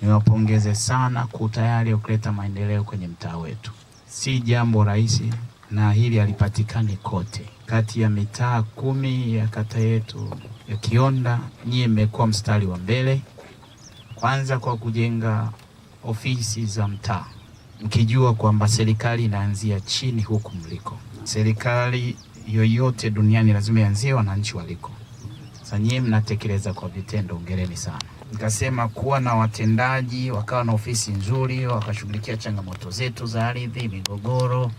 Niwapongeze sana kwa tayari kuleta maendeleo kwenye mtaa wetu. Si jambo rahisi na hili halipatikani kote. Kati ya mitaa 10 ya kata yetu ya Kionda, nyie mmekuwa mstari wa mbele, kwanza kwa kujenga ofisi za mtaa, mkijua kwamba serikali inaanzia chini huku mliko. Serikali yoyote duniani lazima ianzie wananchi waliko. Sasa nyie mnatekeleza kwa vitendo, hongereni sana. Nikasema kuwa na watendaji wakawa na ofisi nzuri, wakashughulikia changamoto zetu za ardhi, migogoro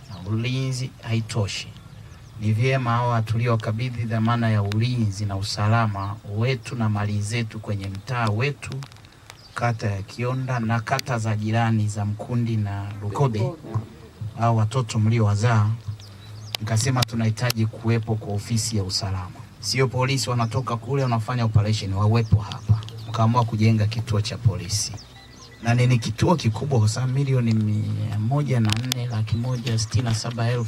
na ulinzi haitoshi. Ni vyema hawa tuliokabidhi dhamana ya ulinzi na usalama wetu na mali zetu kwenye mtaa wetu, kata ya Kionda na kata za jirani za Mkundi na Lukobe, au watoto mliowazaa, nikasema tunahitaji kuwepo kwa ofisi ya usalama. Sio polisi wanatoka kule wanafanya operation, wawepo hapa. Mkaamua kujenga kituo cha polisi. Na ni kituo kikubwa kwa sababu milioni 104,167,000.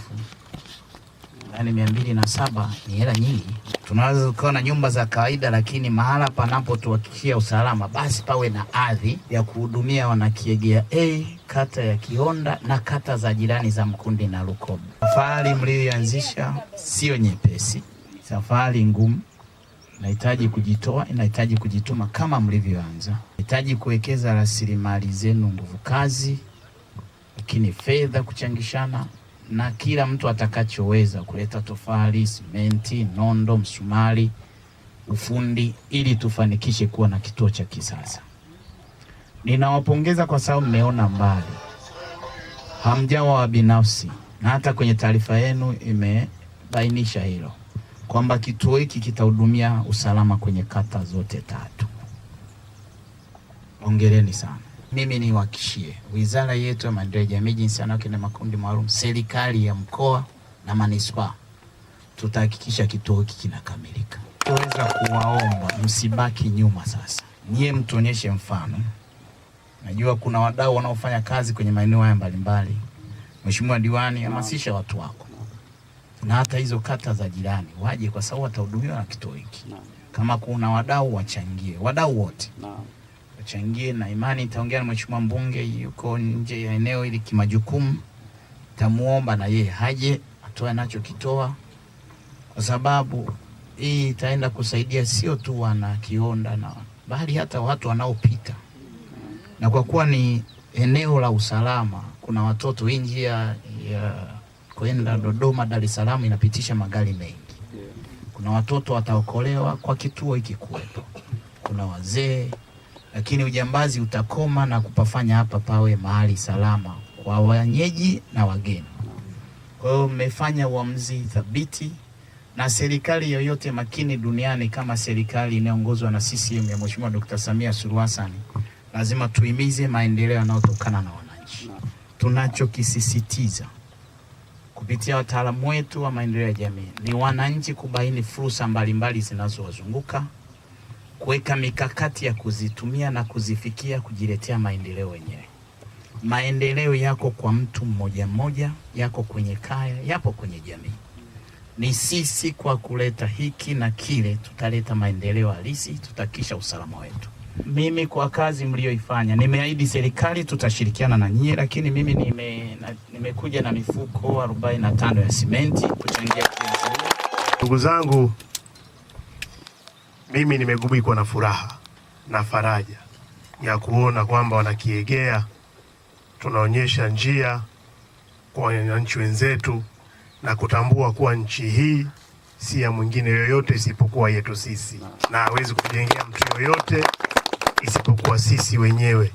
Yaani 207 ni hela nyingi. Tunaweza kuwa na nyumba za kawaida, lakini mahala panapotuhakikishia usalama basi pawe na ardhi ya kuhudumia wanakiegea kata ya Kionda na kata za jirani za Mkundi na Lukobe. Safari mlioanzisha sio nyepesi. Safari ngumu. Inahitaji kujitoa, inahitaji kujituma kama mlivyoanza. Inahitaji kuwekeza rasilimali zenu, nguvu kazi, lakini fedha kuchangishana na kila mtu atakachoweza kuleta tofali, simenti, nondo, msumari, ufundi ili tufanikishe kuwa na kituo cha kisasa. Ninawapongeza kwa sababu mmeona mbali. Hamjawa binafsi, na hata kwenye taarifa yenu imebainisha hilo, kwamba kituo hiki kitahudumia usalama kwenye kata zote 3. Hongereni sana. Mimi niwahakikishie wizara yetu ya maendeleo ya jamii, jinsia, wanawake na makundi maalum, serikali ya mkoa na manispaa, tutahakikisha kituo hiki kinakamilika. Tuweza kuwaomba msibaki nyuma sasa. Nyie mtuonyeshe mfano. Najua kuna wadau wanaofanya kazi kwenye maeneo haya mbalimbali. Mheshimiwa Diwani, hamasisha watu wako na hata hizo kata za jirani waje, kwa sababu watahudumiwa na kituo hiki. Kama kuna wadau wachangie, wadau wote wachangie, na imani itaongea na mheshimiwa mbunge yuko nje ya eneo ili kimajukumu, tamuomba na yeye haje atoe anachokitoa, kwa sababu hii itaenda kusaidia sio tu wana Kionda na bali hata watu wanaopita. Na kwa kuwa ni eneo la usalama, kuna watoto, hii njia ya kwenda Dodoma Dar es Salaam inapitisha magari mengi. Kuna watoto wataokolewa kwa kituo hiki kuwepo. Kuna wazee, lakini ujambazi utakoma na kupafanya hapa pawe mahali salama kwa wenyeji na wageni. Kwa hiyo mmefanya uamuzi thabiti, na serikali yoyote makini duniani kama serikali inayoongozwa na CCM ya Mheshimiwa Dr. Samia Suluhu Hassan, lazima tuimize maendeleo yanayotokana na wananchi. Tunachokisisitiza kupitia wataalamu wetu wa maendeleo ya jamii ni wananchi kubaini fursa mbalimbali zinazowazunguka, kuweka mikakati ya kuzitumia na kuzifikia, kujiletea maendeleo wenyewe. Maendeleo yako kwa mtu mmoja mmoja, yako kwenye kaya, yapo kwenye jamii. Ni sisi kwa kuleta hiki na kile tutaleta maendeleo halisi, tutakisha usalama wetu. Mimi kwa kazi mlioifanya, nimeahidi serikali tutashirikiana na nyie, lakini mimi nimekuja na mifuko 45 ya simenti kuchangia kazi. Ndugu zangu, mimi nimegubikwa na furaha na faraja ya kuona kwamba wanakiegea tunaonyesha njia kwa wananchi wenzetu na kutambua kuwa nchi hii si ya mwingine yoyote isipokuwa yetu sisi, na hawezi kujengea mtu yoyote isipokuwa sisi wenyewe.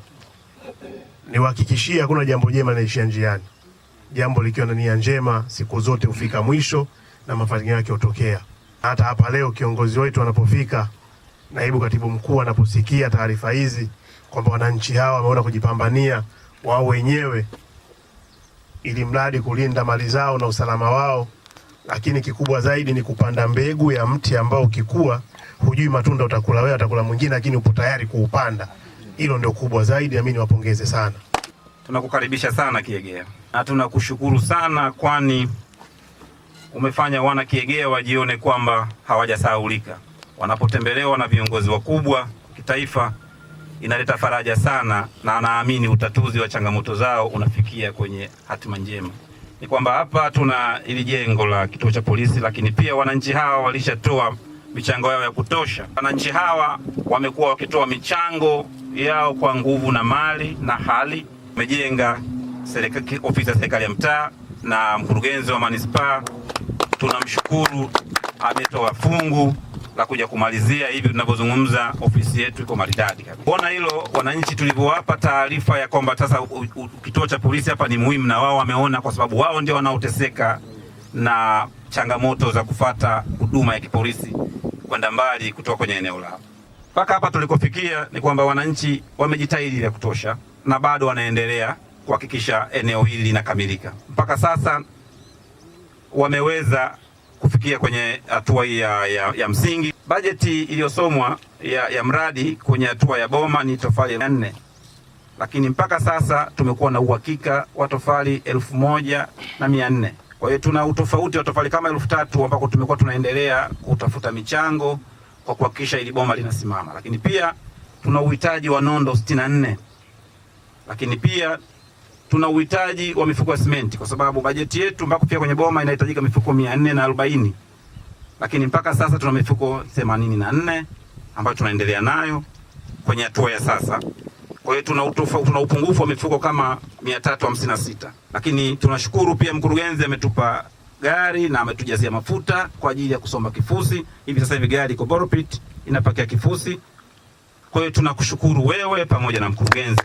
Niwahakikishie hakuna jambo jema linaishia njiani. Jambo likiwa na nia njema siku zote hufika mwisho na mafanikio yake hutokea. Hata hapa leo kiongozi wetu anapofika, naibu katibu mkuu anaposikia taarifa hizi kwamba wananchi hawa wameona kujipambania wao wenyewe ili mradi kulinda mali zao na usalama wao, lakini kikubwa zaidi ni kupanda mbegu ya mti ambao ukikua hujui matunda utakula wewe, atakula mwingine, lakini upo tayari kuupanda. Hilo ndio kubwa zaidi, na mimi niwapongeze sana. Tunakukaribisha sana Kiegea na tunakushukuru sana, kwani umefanya wana Kiegea wajione kwamba hawajasahaulika. Wanapotembelewa na viongozi wakubwa kitaifa, inaleta faraja sana, na naamini utatuzi wa changamoto zao unafikia kwenye hatima njema. Ni kwamba hapa tuna ili jengo la kituo cha polisi, lakini pia wananchi hawa walishatoa michango yao ya kutosha. Wananchi hawa wamekuwa wakitoa michango yao kwa nguvu na mali na hali. Wamejenga ofisi ya serikali ya mtaa, na mkurugenzi wa manispaa tunamshukuru, ametoa fungu la kuja kumalizia. Hivi tunavyozungumza ofisi yetu iko maridadi. Kuona hilo, wananchi tulivyowapa taarifa ya kwamba sasa kituo cha polisi hapa ni muhimu, na wao wameona, kwa sababu wao ndio wanaoteseka na changamoto za kufata huduma ya kipolisi kwenda mbali kutoka kwenye eneo lao. Mpaka hapa tulikofikia ni kwamba wananchi wamejitahidi ya kutosha na bado wanaendelea kuhakikisha eneo hili linakamilika. Mpaka sasa wameweza kufikia kwenye hatua ya msingi. Bajeti iliyosomwa ya mradi kwenye hatua ya boma ni tofali 4, lakini mpaka sasa tumekuwa na uhakika wa tofali 1400. Kwa hiyo tuna utofauti wa tofali kama 3000 ambako tumekuwa tunaendelea kutafuta michango kwa kuhakikisha ili boma linasimama. Lakini pia tuna uhitaji wa nondo 64, lakini pia tuna uhitaji wa mifuko ya simenti, kwa sababu bajeti yetu mpaka kufika kwenye boma inahitajika mifuko 440, lakini mpaka sasa tuna mifuko 84 ambayo tunaendelea nayo kwenye hatua ya sasa. Kwa hiyo tuna upungufu wa mifuko kama 356, lakini tunashukuru pia mkurugenzi ametupa gari na ametujazia mafuta kwa ajili ya kusomba kifusi. Hivi sasa hivi gari iko Boropit inapakia kifusi. Kwa hiyo tunakushukuru wewe pamoja na mkurugenzi.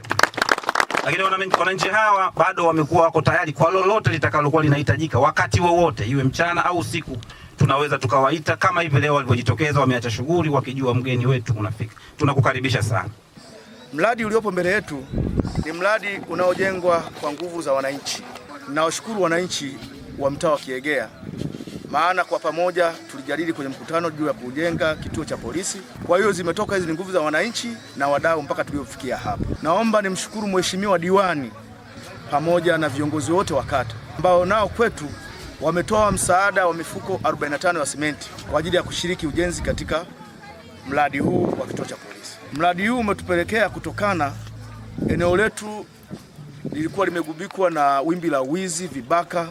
Lakini wananchi hawa bado wamekuwa wako tayari kwa lolote litakalokuwa linahitajika wakati wowote, iwe mchana au usiku. Tunaweza tukawaita kama hivi leo walivyojitokeza, wameacha shughuli wakijua mgeni wetu unafika. Tunakukaribisha sana. Mradi uliopo mbele yetu ni mradi unaojengwa kwa nguvu za wananchi. Ninawashukuru wananchi wa mtaa wa Kiegea, maana kwa pamoja tulijadili kwenye mkutano juu ya kujenga kituo cha polisi. Kwa hiyo zimetoka hizi nguvu za wananchi na wadau mpaka tuliofikia hapa. Naomba nimshukuru mheshimiwa diwani pamoja na viongozi wote wa kata ambao nao kwetu wametoa msaada wa mifuko 45 ya simenti kwa ajili ya kushiriki ujenzi katika mradi huu wa kituo cha polisi. Mradi huu umetupelekea kutokana eneo letu lilikuwa limegubikwa na wimbi la wizi, vibaka,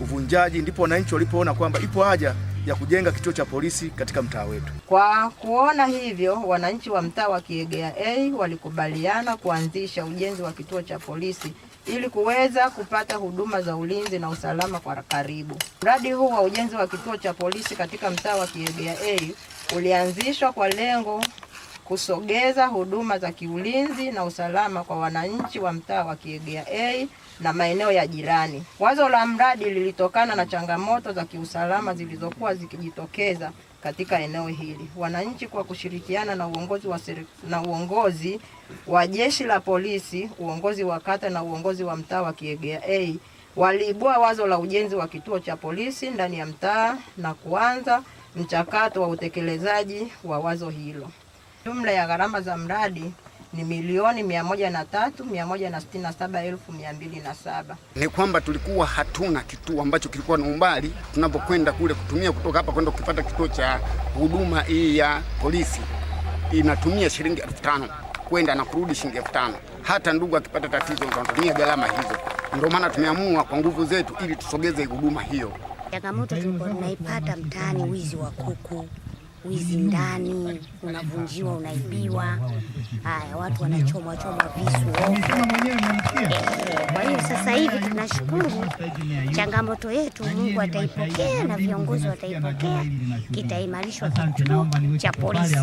uvunjaji, ndipo wananchi walipoona kwamba ipo haja ya kujenga kituo cha polisi katika mtaa wetu. Kwa kuona hivyo, wananchi wa mtaa wa Kiegea A walikubaliana kuanzisha ujenzi wa kituo cha polisi ili kuweza kupata huduma za ulinzi na usalama kwa karibu. Mradi huu wa ujenzi wa kituo cha polisi katika mtaa wa Kiegea A ulianzishwa kwa lengo kusogeza huduma za kiulinzi na usalama kwa wananchi wa mtaa wa Kiegea A na maeneo ya jirani. Wazo la mradi lilitokana na changamoto za kiusalama zilizokuwa zikijitokeza katika eneo hili. Wananchi kwa kushirikiana na uongozi wa jeshi la polisi, uongozi wa kata na uongozi wa mtaa wa Kiegea A waliibua wazo la ujenzi wa kituo cha polisi ndani ya mtaa na kuanza mchakato wa utekelezaji wa wazo hilo. Jumla ya gharama za mradi ni milioni 103,167,207. Ni kwamba tulikuwa hatuna kituo ambacho kilikuwa na umbali tunapokwenda kule kutumia kutoka hapa kwenda kupata kituo cha huduma hii ya polisi. Inatumia shilingi 5,000 kwenda na kurudi shilingi 5,000. Hata ndugu akipata tatizo tunatumia gharama hizo. Ndio maana tumeamua kwa nguvu zetu ili tusogeze huduma hiyo. Changamoto tulikuwa tunaipata mtaani, wizi wa kuku, wizi ndani, unavunjiwa, unaibiwa. Haya, watu wanachomwa visu. Kwa hiyo sasa hivi tunashukuru changamoto yetu Mungu ataipokea na viongozi wataipokea, kitaimarishwa kituo cha polisi.